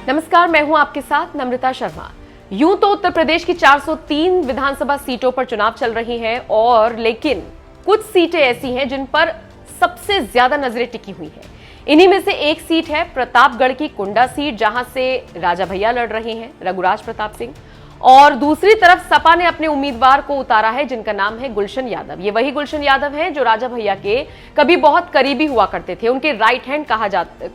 नमस्कार, मैं हूं आपके साथ नम्रता शर्मा। यूं तो उत्तर प्रदेश की 403 विधानसभा सीटों पर चुनाव चल रही हैं और लेकिन कुछ सीटें ऐसी हैं जिन पर सबसे ज्यादा नजरें टिकी हुई हैं। इन्हीं में से एक सीट है प्रतापगढ़ की कुंडा सीट, जहां से राजा भैया लड़ रहे हैं, रघुराज प्रताप सिंह, और दूसरी तरफ सपा ने अपने उम्मीदवार को उतारा है जिनका नाम है गुलशन यादव। ये वही गुलशन यादव हैं जो राजा भैया के कभी बहुत करीबी हुआ करते थे, उनके राइट हैंड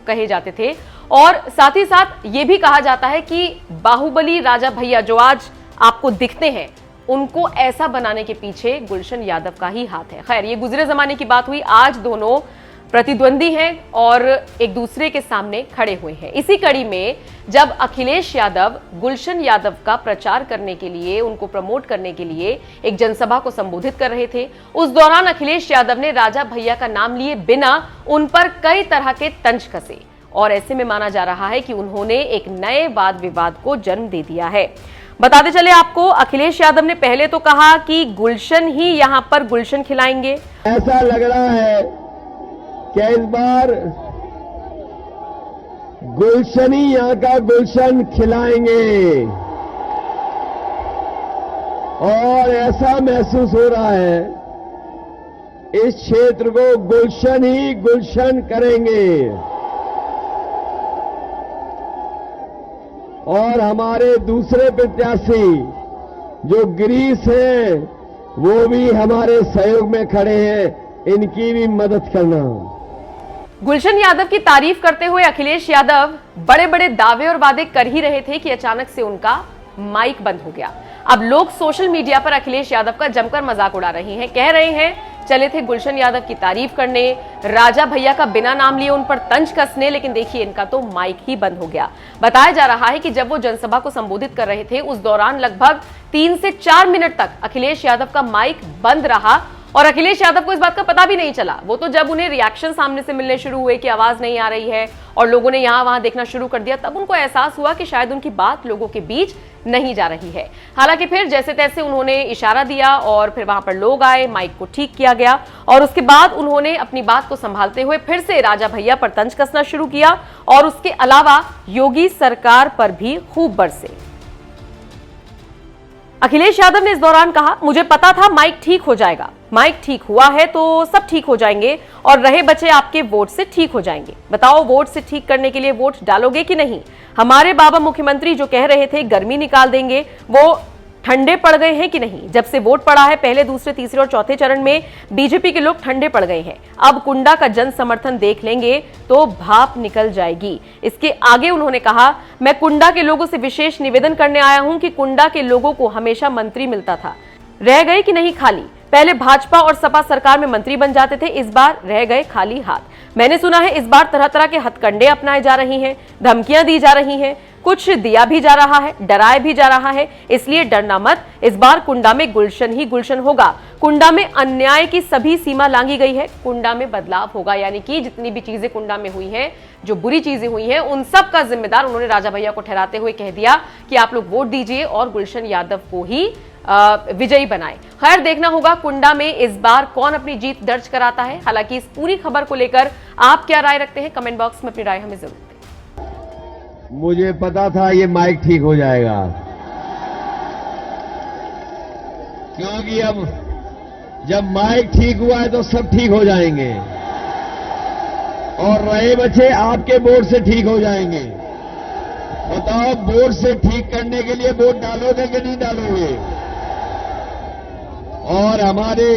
कहे जाते थे, और साथ ही साथ ये भी कहा जाता है कि बाहुबली राजा भैया जो आज आपको दिखते हैं, उनको ऐसा बनाने के पीछे गुलशन यादव का ही हाथ है। खैर, ये गुजरे जमाने की बात हुई, आज दोनों प्रतिद्वंदी हैं और एक दूसरे के सामने खड़े हुए हैं। इसी कड़ी में जब अखिलेश यादव गुलशन यादव का प्रचार करने के लिए, उनको प्रमोट करने के लिए एक जनसभा को संबोधित कर रहे थे, उस दौरान अखिलेश यादव ने राजा भैया का नाम लिए बिना उन पर कई तरह के तंज कसे, और ऐसे में माना जा रहा है कि उन्होंने एक नए वाद विवाद को जन्म दे दिया है। बताते चले आपको, अखिलेश यादव ने पहले तो कहा कि गुलशन ही यहां पर गुलशन खिलाएंगे। ऐसा लग रहा है कि इस बार गुलशन ही यहां का गुलशन खिलाएंगे, और ऐसा महसूस हो रहा है इस क्षेत्र को गुलशन ही गुलशन करेंगे। और हमारे दूसरे प्रत्याशी जो गिरीश हैं, वो भी हमारे सहयोग में खड़े हैं, इनकी भी मदद करना। गुलशन यादव की तारीफ करते हुए अखिलेश यादव बड़े बड़े दावे और वादे कर ही रहे थे कि अचानक से उनका माइक बंद हो गया। अब लोग सोशल मीडिया पर अखिलेश यादव का जमकर मजाक उड़ा रहे हैं, कह रहे हैं चले थे गुलशन यादव की तारीफ करने, राजा भैया का बिना नाम लिए उन पर तंज कसने, लेकिन देखिए इनका तो माइक ही बंद हो गया। बताया जा रहा है कि जब वो जनसभा को संबोधित कर रहे थे, उस दौरान लगभग 3 से 4 मिनट तक अखिलेश यादव का माइक बंद रहा और अखिलेश यादव को इस बात का पता भी नहीं चला। वो तो जब उन्हें रिएक्शन सामने से मिलने शुरू हुए कि आवाज नहीं आ रही है और लोगों ने यहां वहां देखना शुरू कर दिया, तब उनको एहसास हुआ कि शायद उनकी बात लोगों के बीच नहीं जा रही है। हालांकि फिर जैसे तैसे उन्होंने इशारा दिया और फिर वहां पर लोग आए, माइक को ठीक किया गया और उसके बाद उन्होंने अपनी बात को संभालते हुए फिर से राजा भैया पर तंज कसना शुरू किया और उसके अलावा योगी सरकार पर भी खूब बरसे। अखिलेश यादव ने इस दौरान कहा, मुझे पता था माइक ठीक हो जाएगा, माइक ठीक हुआ है तो सब ठीक हो जाएंगे और रहे बचे आपके वोट से ठीक हो जाएंगे। बताओ, वोट से ठीक करने के लिए वोट डालोगे कि नहीं? हमारे बाबा मुख्यमंत्री जो कह रहे थे गर्मी निकाल देंगे, वो ठंडे पड़ गए हैं कि नहीं? जब से वोट पड़ा है पहले, दूसरे, तीसरे और चौथे चरण में बीजेपी के लोग ठंडे पड़ गए हैं। अब कुंडा का जन समर्थन देख लेंगे तो भाप निकल जाएगी। इसके आगे उन्होंने कहा, मैं कुंडा के लोगों से विशेष निवेदन करने आया हूं कि कुंडा के लोगों को हमेशा मंत्री मिलता था, रह गए कि नहीं खाली। पहले भाजपा और सपा सरकार में मंत्री बन जाते थे, इस बार रह गए खाली हाथ। मैंने सुना है इस बार तरह तरह के हथकंडे अपनाए जा रही हैं, धमकियां दी जा रही हैं, कुछ दिया भी जा रहा है, डराया भी जा रहा है, इसलिए डरना मत। इस बार कुंडा में गुलशन ही गुलशन होगा। कुंडा में अन्याय की सभी सीमा लांघी गई है, कुंडा में बदलाव होगा। यानी कि जितनी भी चीजें कुंडा में हुई हैं, जो बुरी चीजें हुई हैं, उन सब का जिम्मेदार उन्होंने राजा भैया को ठहराते हुए कह दिया कि आप लोग वोट दीजिए और गुलशन यादव को ही विजयी बनाए। खैर, देखना होगा कुंडा में इस बार कौन अपनी जीत दर्ज कराता है। हालांकि इस पूरी खबर को लेकर आप क्या राय रखते हैं, कमेंट बॉक्स में अपनी राय हमें जरूर दें। मुझे पता था ये माइक ठीक हो जाएगा, क्योंकि अब जब माइक ठीक हुआ है तो सब ठीक हो जाएंगे और रहे बचे आपके वोट से ठीक हो जाएंगे। बताओ, वोट से ठीक करने के लिए वोट डालोगे कि नहीं डालोगे? और हमारे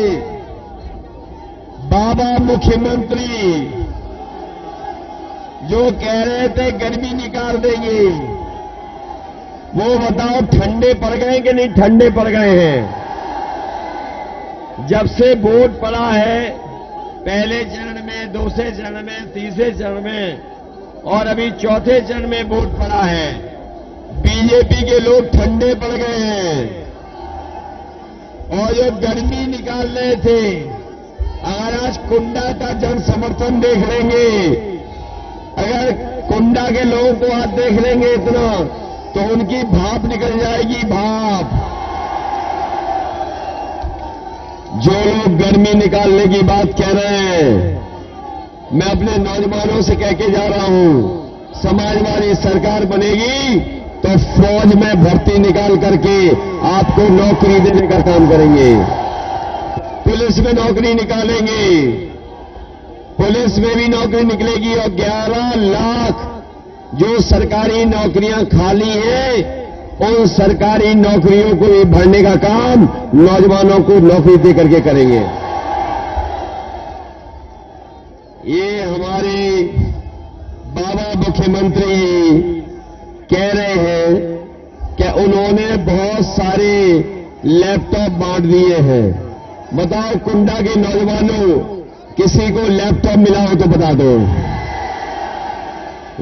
बाबा मुख्यमंत्री जो कह रहे थे गर्मी निकाल देंगे, वो बताओ ठंडे पड़ गए कि नहीं ठंडे पड़ गए हैं? जब से वोट पड़ा है, पहले चरण में, दूसरे चरण में, तीसरे चरण में और अभी चौथे चरण में वोट पड़ा है, बीजेपी के लोग ठंडे पड़ गए हैं। और जो गर्मी निकाल रहे थे, अगर आज कुंडा का जन समर्थन देख लेंगे, अगर कुंडा के लोगों को आज देख लेंगे इतना, तो उनकी भाप निकल जाएगी, भाप। जो लोग गर्मी निकालने की बात कह रहे हैं, मैं अपने नौजवानों से कह के जा रहा हूं, समाजवादी सरकार बनेगी तो फौज में भर्ती निकाल करके आपको नौकरी देने का काम करेंगे। पुलिस में नौकरी निकालेंगे, पुलिस में भी नौकरी निकलेगी और 11 लाख जो सरकारी नौकरियां खाली हैं उन सरकारी नौकरियों को भी भरने का काम नौजवानों को नौकरी दे करके करेंगे। ये हमारे बाबा मुख्यमंत्री कह रहे हैं कि उन्होंने बहुत सारे लैपटॉप बांट दिए हैं। बताओ कुंडा के नौजवानों, किसी को लैपटॉप मिला हो तो बता दो।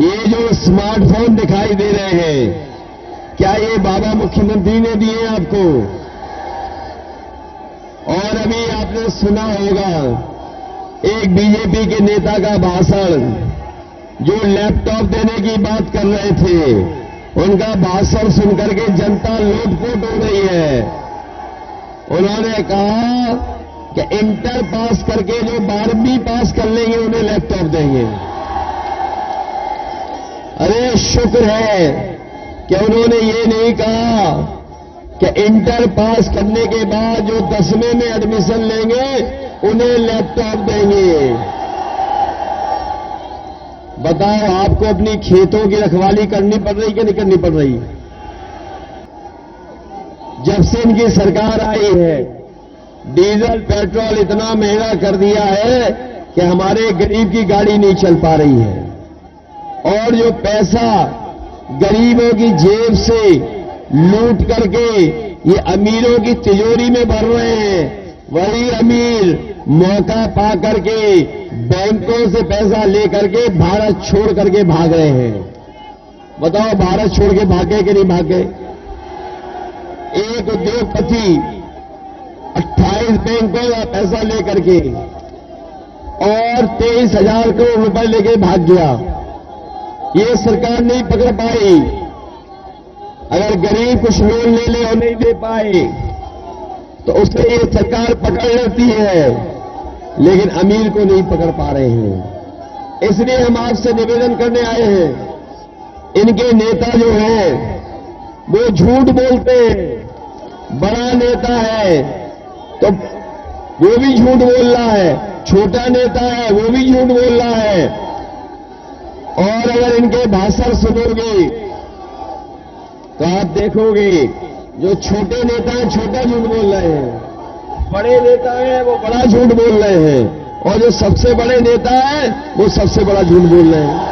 ये जो स्मार्टफोन दिखाई दे रहे हैं, क्या ये बाबा मुख्यमंत्री ने दिए आपको? और अभी आपने सुना होगा एक बीजेपी के नेता का भाषण, जो लैपटॉप देने की बात कर रहे थे, उनका भाषण सुनकर के जनता लोटपोट हो रही है। उन्होंने कहा कि इंटर पास करके जो 12वीं पास कर लेंगे उन्हें लैपटॉप देंगे। अरे शुक्र है कि उन्होंने ये नहीं कहा कि इंटर पास करने के बाद जो 10वीं में एडमिशन लेंगे उन्हें लैपटॉप देंगे। बताओ आपको अपनी खेतों की रखवाली करनी पड़ रही कि नहीं करनी पड़ रही? जब से इनकी सरकार आई है डीजल पेट्रोल इतना महंगा कर दिया है कि हमारे गरीब की गाड़ी नहीं चल पा रही है। और जो पैसा गरीबों की जेब से लूट करके ये अमीरों की तिजोरी में भर रहे हैं, वही अमीर मौका पा करके बैंकों से पैसा लेकर के भारत छोड़ करके भाग रहे हैं। बताओ भारत छोड़ के भागे कि नहीं भागे? एक उद्योगपति 28 बैंकों का पैसा लेकर के और 23,000 करोड़ रुपए लेके भाग गया। ये सरकार नहीं पकड़ पाई। अगर गरीब कुछ लोन ले ले और नहीं दे पाए तो उसे ये सरकार पकड़ लेती है, लेकिन अमीर को नहीं पकड़ पा रहे हैं। इसलिए हम आपसे निवेदन करने आए हैं, इनके नेता जो हैं वो झूठ बोलते हैं। बड़ा नेता है तो वो भी झूठ बोल रहा है, छोटा नेता है वो भी झूठ बोल रहा है। और अगर इनके भाषण सुनोगे तो आप देखोगे जो छोटे नेता हैं छोटा झूठ बोल रहे हैं, बड़े नेता हैं वो बड़ा झूठ बोल रहे हैं, और जो सबसे बड़े नेता हैं वो सबसे बड़ा झूठ बोल रहे हैं।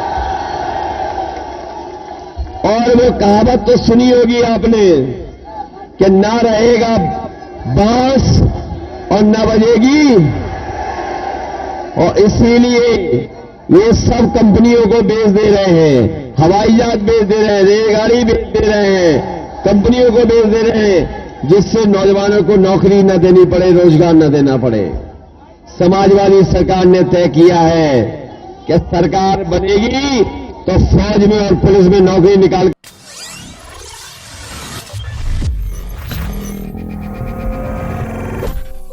और वो कहावत तो सुनी होगी आपने कि ना रहेगा बांस और ना बजेगी। और इसीलिए ये सब कंपनियों को बेच दे रहे हैं, हवाई जहाज बेच दे रहे हैं, रेलगाड़ी बेच दे रहे हैं, कंपनियों को बेच दे रहे हैं, जिससे नौजवानों को नौकरी न देनी पड़े, रोजगार न देना पड़े। समाजवादी सरकार ने तय किया है कि सरकार बनेगी तो फौज में और पुलिस में नौकरी निकाल